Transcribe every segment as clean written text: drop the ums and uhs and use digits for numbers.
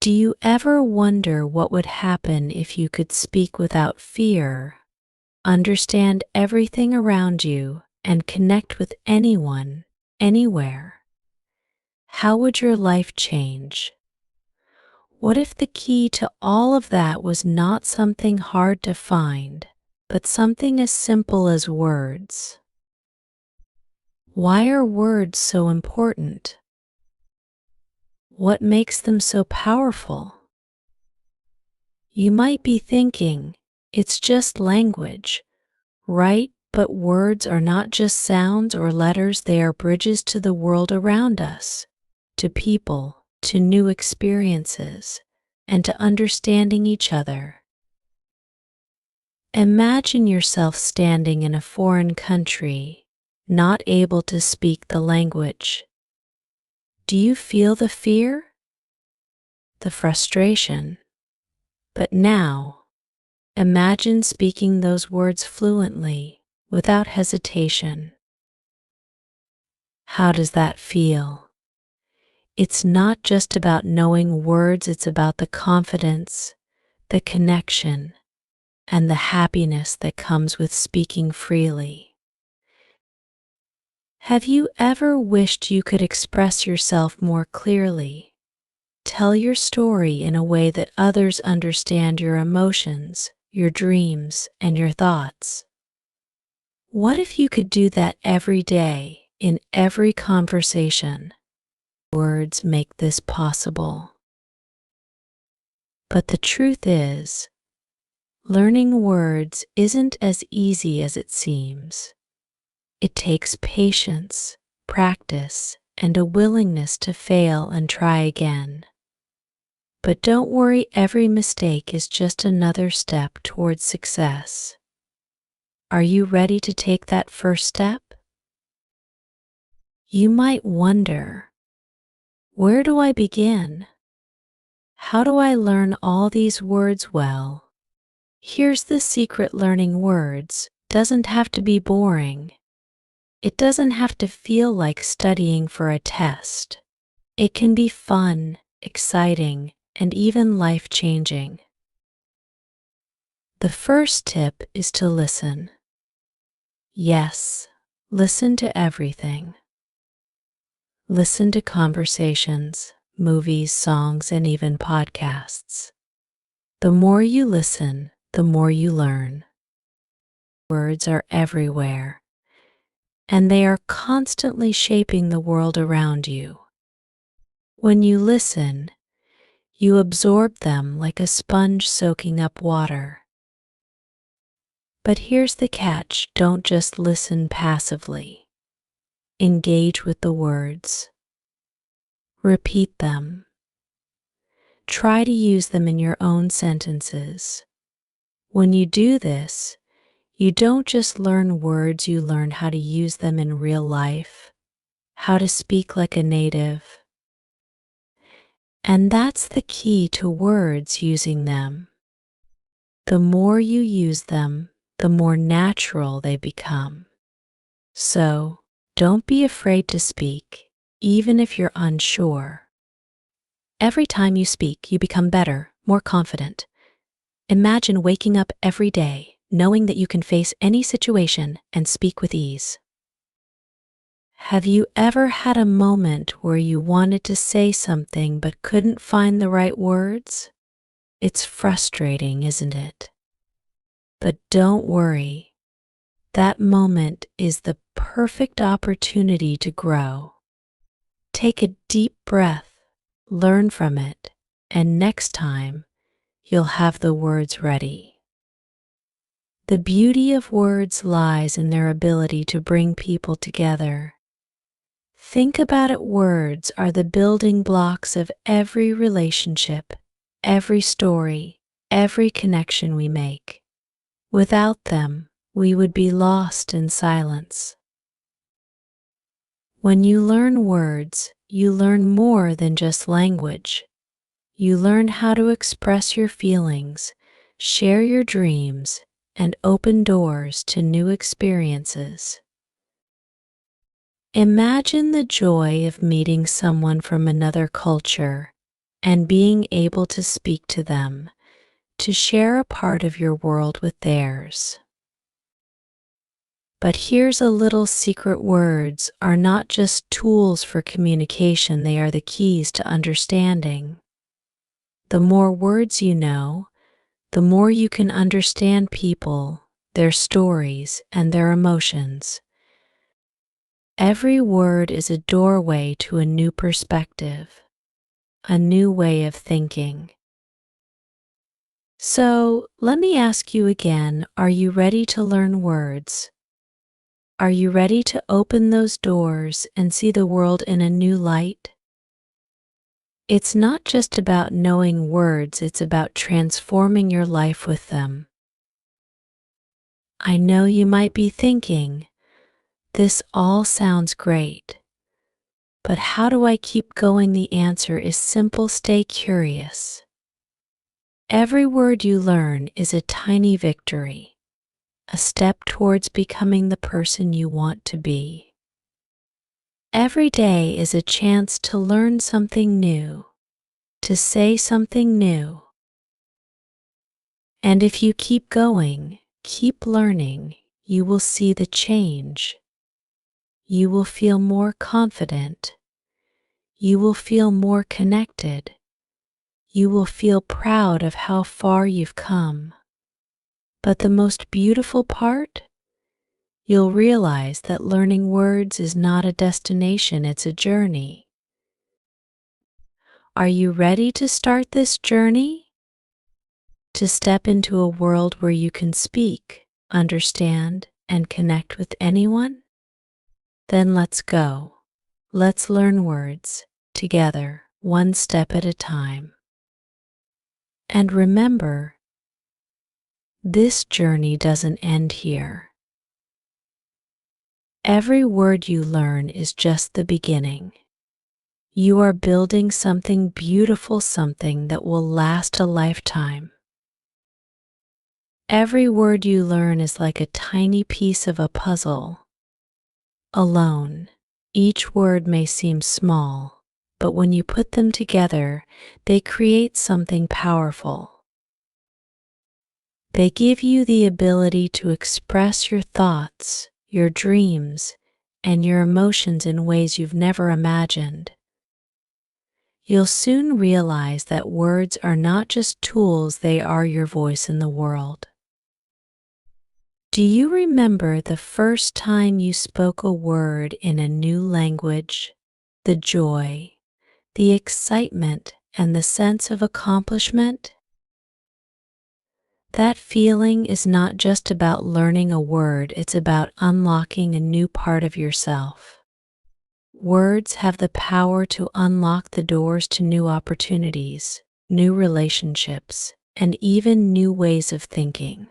Do you ever wonder what would happen if you could speak without fear, understand everything around you, and connect with anyone, anywhere? How would your life change? What if the key to all of that was not something hard to find, but something as simple as words? Why are words so important? What makes them so powerful? You might be thinking, it's just language, right? But words are not just sounds or letters, they are bridges to the world around us, to people, to new experiences, and to understanding each other. Imagine yourself standing in a foreign country, not able to speak the language. Do you feel the fear? The frustration? But now, imagine speaking those words fluently, without hesitation. How does that feel? It's not just about knowing words, it's about the confidence, the connection, and the happiness that comes with speaking freely. Have you ever wished you could express yourself more clearly? Tell your story in a way that others understand your emotions, your dreams, and your thoughts. What if you could do that every day, in every conversation? Words make this possible. But the truth is, learning words isn't as easy as it seems. It takes patience, practice, and a willingness to fail and try again. But don't worry, every mistake is just another step towards success. Are you ready to take that first step? You might wonder, where do I begin? How do I learn all these words well? Here's the secret: learning words doesn't have to be boring. It doesn't have to feel like studying for a test. It can be fun, exciting, and even life-changing. The first tip is to listen. Yes, listen to everything. Listen to conversations, movies, songs, and even podcasts. The more you listen, the more you learn. Words are everywhere, and they are constantly shaping the world around you. When you listen, you absorb them like a sponge soaking up water. But here's the catch: don't just listen passively. Engage with the words. Repeat them. Try to use them in your own sentences. When you do this, you don't just learn words, you learn how to use them in real life, how to speak like a native. And that's the key to words: using them. The more you use them, the more natural they become. So, don't be afraid to speak, even if you're unsure. Every time you speak, you become better, more confident. Imagine waking up every day knowing that you can face any situation and speak with ease. Have you ever had a moment where you wanted to say something but couldn't find the right words? It's frustrating, isn't it? But don't worry. That moment is the perfect opportunity to grow. Take a deep breath, learn from it, and next time, you'll have the words ready. The beauty of words lies in their ability to bring people together. Think about it: words are the building blocks of every relationship, every story, every connection we make. Without them, we would be lost in silence. When you learn words, you learn more than just language. You learn how to express your feelings, share your dreams, and open doors to new experiences. Imagine the joy of meeting someone from another culture, and being able to speak to them, to share a part of your world with theirs. But here's a little secret: words are not just tools for communication, they are the keys to understanding. The more words you know, the more you can understand people, their stories, and their emotions. Every word is a doorway to a new perspective, a new way of thinking. So, let me ask you again, are you ready to learn words? Are you ready to open those doors and see the world in a new light? It's not just about knowing words, it's about transforming your life with them. I know you might be thinking, this all sounds great, but how do I keep going? The answer is simple: stay curious. Every word you learn is a tiny victory, a step towards becoming the person you want to be. Every day is a chance to learn something new, to say something new. And if you keep going, keep learning, you will see the change. You will feel more confident. You will feel more connected. You will feel proud of how far you've come. But the most beautiful part? You'll realize that learning words is not a destination, it's a journey. Are you ready to start this journey? To step into a world where you can speak, understand, and connect with anyone? Then let's go. Let's learn words together, one step at a time. And remember, this journey doesn't end here. Every word you learn is just the beginning. You are building something beautiful, something that will last a lifetime. Every word you learn is like a tiny piece of a puzzle. Alone, each word may seem small, but when you put them together, they create something powerful. They give you the ability to express your thoughts, your dreams, and your emotions in ways you've never imagined. You'll soon realize that words are not just tools, they are your voice in the world. Do you remember the first time you spoke a word in a new language? The joy, the excitement, and the sense of accomplishment? That feeling is not just about learning a word, it's about unlocking a new part of yourself. Words have the power to unlock the doors to new opportunities, new relationships, and even new ways of thinking.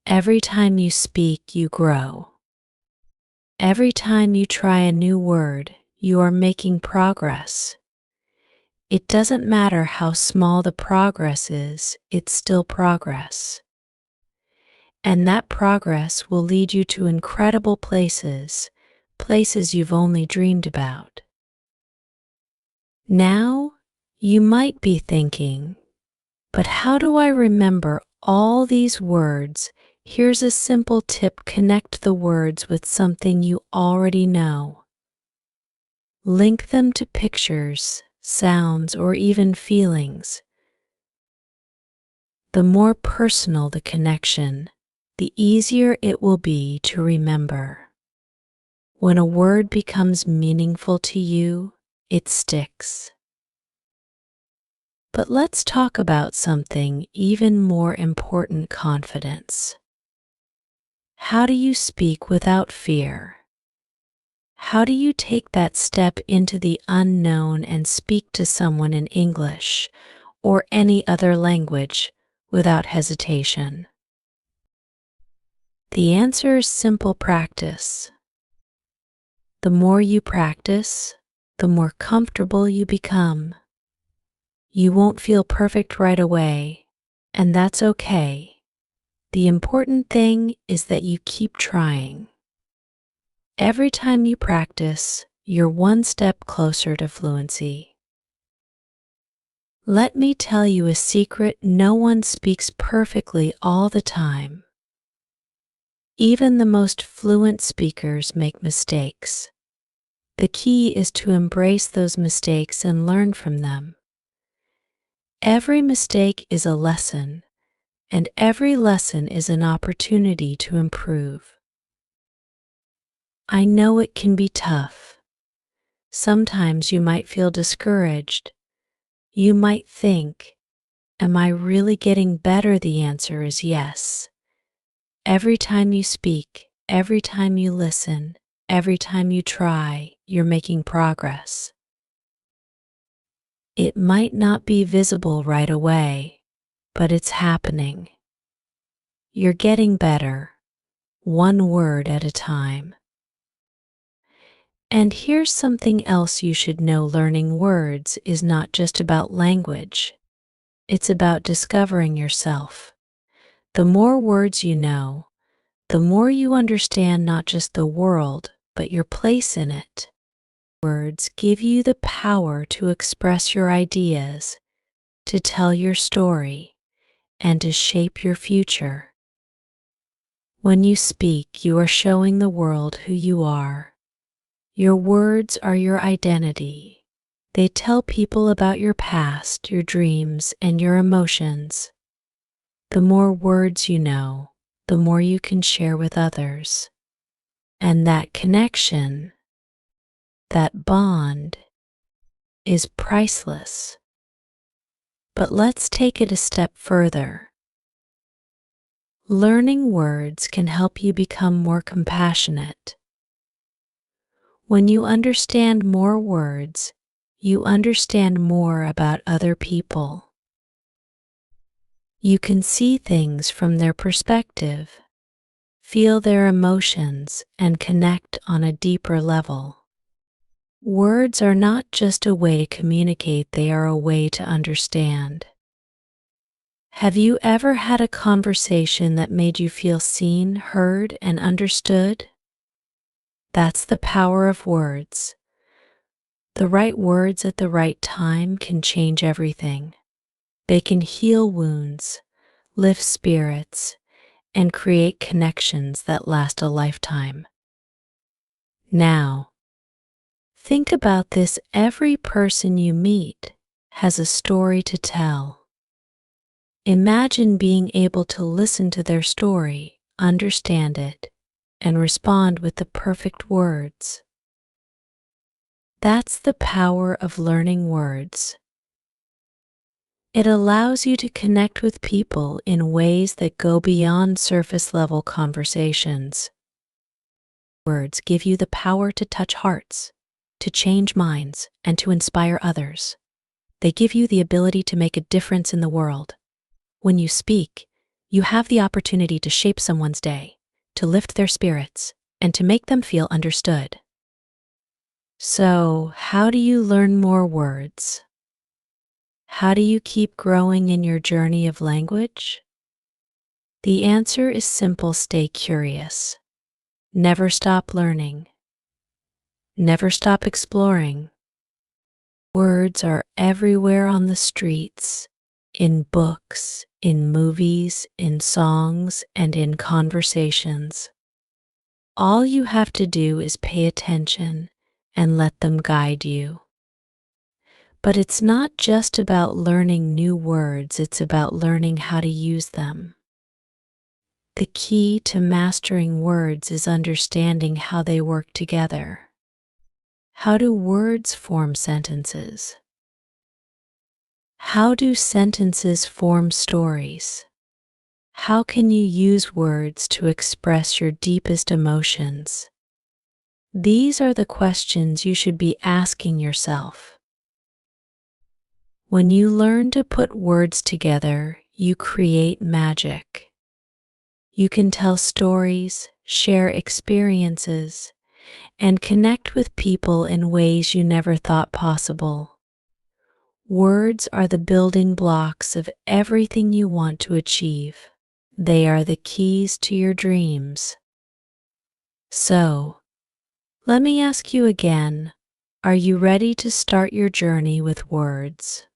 Every time you speak, you grow. Every time you try a new word, you are making progress. It doesn't matter how small the progress is, it's still progress. And that progress will lead you to incredible places, places you've only dreamed about. Now, you might be thinking, but how do I remember all these words? Here's a simple tip: connect the words with something you already know. Link them to pictures, sounds, or even feelings. The more personal the connection, the easier it will be to remember. When a word becomes meaningful to you, it sticks. But let's talk about something even more important: confidence. How do you speak without fear? How do you take that step into the unknown and speak to someone in English or any other language without hesitation? The answer is simple: practice. The more you practice, the more comfortable you become. You won't feel perfect right away, and that's okay. The important thing is that you keep trying. Every time you practice, you're one step closer to fluency. Let me tell you a secret: no one speaks perfectly all the time. Even the most fluent speakers make mistakes. The key is to embrace those mistakes and learn from them. Every mistake is a lesson, and every lesson is an opportunity to improve. I know it can be tough. Sometimes you might feel discouraged. You might think, am I really getting better? The answer is yes. Every time you speak, every time you listen, every time you try, you're making progress. It might not be visible right away, but it's happening. You're getting better, one word at a time. And here's something else you should know: learning words is not just about language. It's about discovering yourself. The more words you know, the more you understand not just the world, but your place in it. Words give you the power to express your ideas, to tell your story, and to shape your future. When you speak, you are showing the world who you are. Your words are your identity. They tell people about your past, your dreams, and your emotions. The more words you know, the more you can share with others. And that connection, that bond, is priceless. But let's take it a step further. Learning words can help you become more compassionate. When you understand more words, you understand more about other people. You can see things from their perspective, feel their emotions, and connect on a deeper level. Words are not just a way to communicate, they are a way to understand. Have you ever had a conversation that made you feel seen, heard, and understood? That's the power of words. The right words at the right time can change everything. They can heal wounds, lift spirits, and create connections that last a lifetime. Now, think about this: every person you meet has a story to tell. Imagine being able to listen to their story, understand it, and respond with the perfect words. That's the power of learning words. It allows you to connect with people in ways that go beyond surface-level conversations. Words give you the power to touch hearts, to change minds, and to inspire others. They give you the ability to make a difference in the world. When you speak, you have the opportunity to shape someone's day, to lift their spirits, and to make them feel understood. So, how do you learn more words? How do you keep growing in your journey of language? The answer is simple: stay curious. Never stop learning. Never stop exploring. Words are everywhere: on the streets, in books, in movies, in songs, and in conversations. All you have to do is pay attention and let them guide you. But it's not just about learning new words, it's about learning how to use them. The key to mastering words is understanding how they work together. How do words form sentences? How do sentences form stories? How can you use words to express your deepest emotions? These are the questions you should be asking yourself. When you learn to put words together, you create magic. You can tell stories, share experiences, and connect with people in ways you never thought possible. Words are the building blocks of everything you want to achieve. They are the keys to your dreams. So, let me ask you again, are you ready to start your journey with words?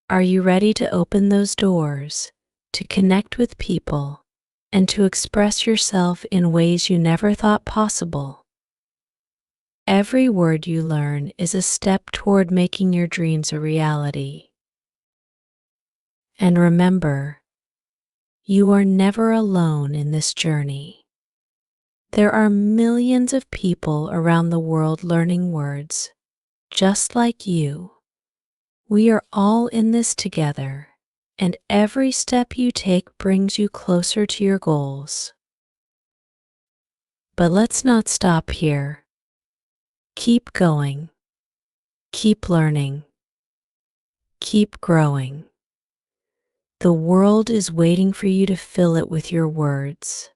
Are you ready to open those doors, to connect with people, and to express yourself in ways you never thought possible? Every word you learn is a step toward making your dreams a reality. And remember, you are never alone in this journey. There are millions of people around the world learning words, just like you. We are all in this together, and every step you take brings you closer to your goals. But let's not stop here. Keep going. Keep learning. Keep growing. The world is waiting for you to fill it with your words.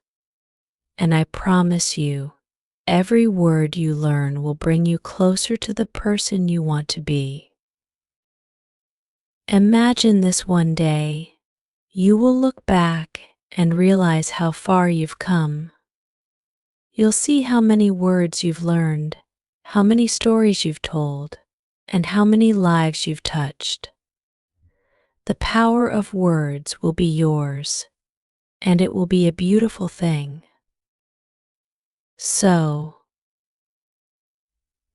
And I promise you, every word you learn will bring you closer to the person you want to be. Imagine this one day. You will look back and realize how far you've come. You'll see how many words you've learned, how many stories you've told, and how many lives you've touched. The power of words will be yours, and it will be a beautiful thing. So,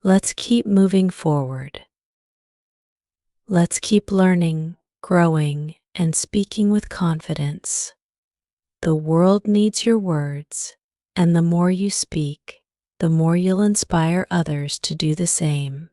let's keep moving forward. Let's keep learning, growing, and speaking with confidence. The world needs your words, and the more you speak, the more you'll inspire others to do the same.